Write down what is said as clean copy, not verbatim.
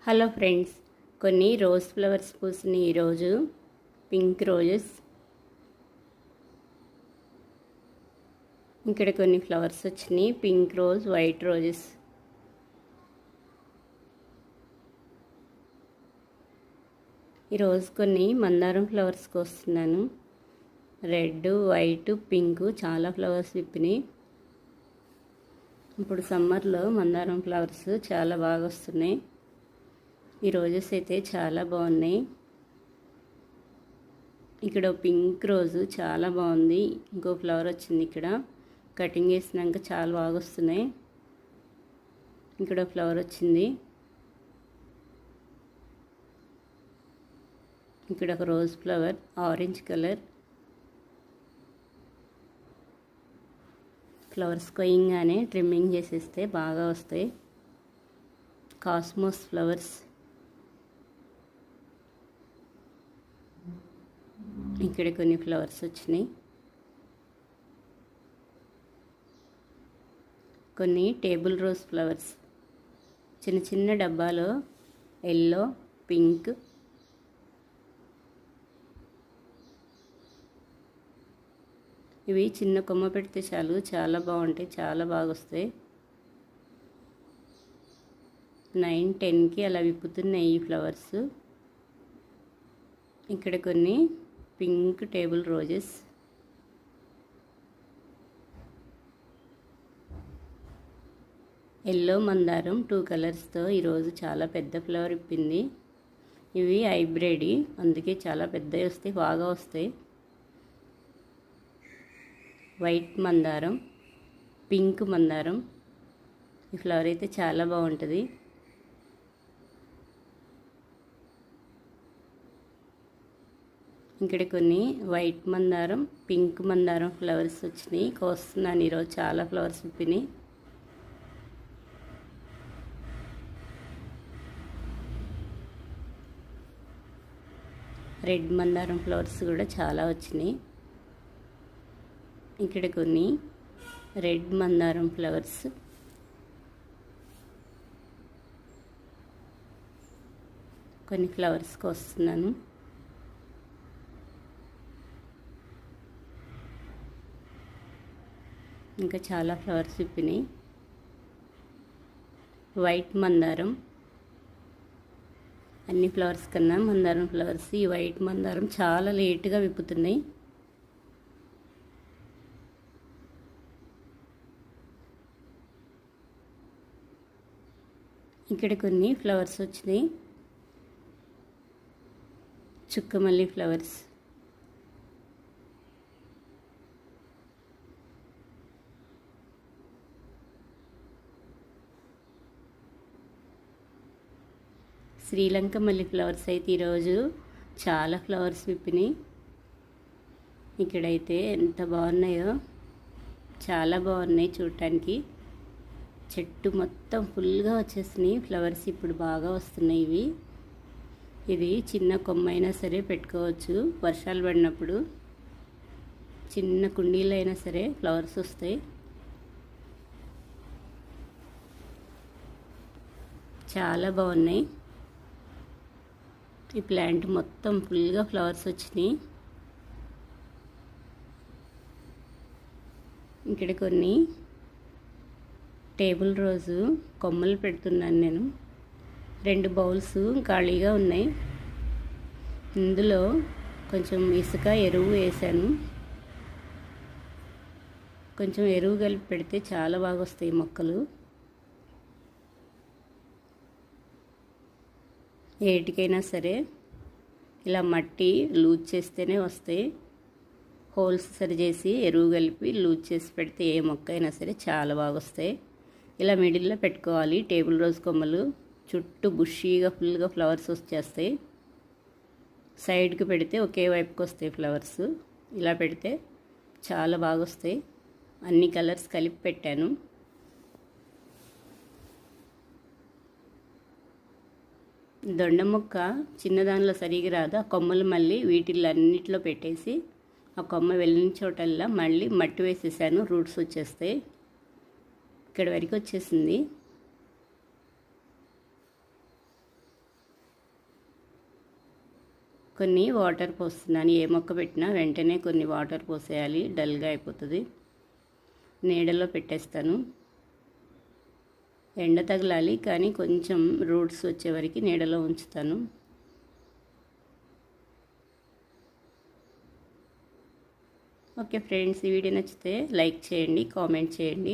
Hello friends, కొన్ని rose flowers పూసినాయి ఈరోజు. Pink roses. ఇక్కడ కొన్ని ఫ్లవర్స్ వచ్చినాయి, పింక్ రోజ్, వైట్ రోజెస్. ఈరోజు కొన్ని మందారం ఫ్లవర్స్ కోస్తున్నాను. రెడ్, వైట్, పింక్ చాలా ఫ్లవర్స్ విప్పినాయి. ఇప్పుడు సమ్మర్లో మందారం ఫ్లవర్స్ చాలా బాగా వస్తున్నాయి. ఈ రోజెస్ అయితే చాలా బాగున్నాయి. ఇక్కడ పింక్ రోజు చాలా బాగుంది. ఇంకో ఫ్లవర్ వచ్చింది ఇక్కడ. కటింగ్ చేసినాక చాలా బాగా వస్తున్నాయి. ఇక్కడ ఫ్లవర్ వచ్చింది. ఇక్కడ ఒక rose flower, orange colour. Flowers కొయ్యంగానే ట్రిమ్మింగ్ చేసేస్తే బాగా వస్తాయి. Cosmos flowers. ఇక్కడ కొన్ని ఫ్లవర్స్ వచ్చినాయి. కొన్ని టేబుల్ రోజ్ ఫ్లవర్స్ చిన్న చిన్న డబ్బాలో, ఎల్లో, పింక్. ఇవి చిన్న కొమ్మ పెడితే చాలు, చాలా బాగుంటాయి, చాలా బాగా వస్తాయి. 9-10కి అలా విప్పుతున్నాయి ఈ ఫ్లవర్స్. ఇక్కడ కొన్ని పింక్ టేబుల్ రోజెస్. ఎల్లో మందారం 2 కలర్స్తో ఈరోజు చాలా పెద్ద ఫ్లవర్ ఇప్పింది. ఇవి హైబ్రిడ్, అందుకే చాలా పెద్దవి వస్తాయి, బాగా వస్తాయి. వైట్ మందారం, పింక్ మందారం. ఈ ఫ్లవర్ అయితే చాలా బాగుంటుంది. ఇక్కడ కొన్ని వైట్ మందారం, పింక్ మందారం ఫ్లవర్స్ వచ్చినాయి. కోస్తున్నాను ఈరోజు, చాలా ఫ్లవర్స్ విప్పినాయి. రెడ్ మందారం ఫ్లవర్స్ కూడా చాలా వచ్చినాయి. ఇక్కడ కొన్ని రెడ్ మందారం ఫ్లవర్స్. కొన్ని ఫ్లవర్స్ కోస్తున్నాను. ఇంకా చాలా ఫ్లవర్స్ విప్పినాయి. వైట్ మందారం. అన్ని ఫ్లవర్స్ కన్నా మందారం ఫ్లవర్స్, ఈ వైట్ మందారం చాలా లేట్గా విప్పుతున్నాయి. ఇక్కడ కొన్ని ఫ్లవర్స్ వచ్చినాయి. చుక్కమల్లి ఫ్లవర్స్. శ్రీలంక మల్లి ఫ్లవర్స్ అయితే ఈరోజు చాలా ఫ్లవర్స్ విప్పినాయి. ఇక్కడైతే ఎంత బాగున్నాయో, చాలా బాగున్నాయి చూడటానికి. చెట్టు మొత్తం ఫుల్గా వచ్చేసినాయి ఫ్లవర్స్. ఇప్పుడు బాగా వస్తున్నాయి. ఇది చిన్న కొమ్మ అయినా సరే పెట్టుకోవచ్చు. వర్షాలు పడినప్పుడు చిన్న కుండీలు అయినా సరే ఫ్లవర్స్ వస్తాయి. చాలా బాగున్నాయి. ఈ ప్లాంట్ మొత్తం ఫుల్గా ఫ్లవర్స్ వచ్చినాయి. ఇక్కడ కొన్ని టేబుల్ రోజు కొమ్మలు పెడుతున్నాను నేను. 2 బౌల్స్ ఖాళీగా ఉన్నాయి. ఇందులో కొంచెం ఇసుక, ఎరువు వేసాను. కొంచెం ఎరువు కలిపి పెడితే చాలా బాగా వస్తాయి మొక్కలు. ఏటికైనా సరే ఇలా మట్టి లూజ్ చేస్తేనే వస్తాయి. హోల్స్ సరి చేసి ఎరువు కలిపి లూజ్ చేసి పెడితే ఏ మొక్క అయినా సరే చాలా బాగా వస్తాయి. ఇలా మిడిల్లో పెట్టుకోవాలి టేబుల్ రోజ్ కొమ్మలు. చుట్టూ బుషీగా ఫుల్గా ఫ్లవర్స్ వచ్చేస్తాయి. సైడ్కి పెడితే ఒకే వైపుకి వస్తాయి ఫ్లవర్స్. ఇలా పెడితే చాలా బాగా వస్తాయి. అన్ని కలర్స్ కలిపి పెట్టాను. దొండ మొక్క చిన్నదానిలో సరిగా రాదు. ఆ కొమ్మలు మళ్ళీ వీటిల్లో అన్నిటిలో పెట్టేసి ఆ కొమ్మ వెళ్ళిన చోటల్లా మళ్ళీ మట్టి వేసేసాను. రూట్స్ వచ్చేస్తాయి. ఇక్కడ వరకు వచ్చేసింది. కొన్ని వాటర్ పోస్తున్నాను. ఏ మొక్క పెట్టినా వెంటనే కొన్ని వాటర్ పోసేయాలి, డల్గా అయిపోతుంది. నీడలో పెట్టేస్తాను. ఎండ తగలాలి కానీ కొంచెం రూట్స్ వచ్చే వరకు నీడలో ఉంచుతాను. ఓకే ఫ్రెండ్స్, ఈ వీడియో నచ్చితే లైక్ చేయండి, కామెంట్ చేయండి.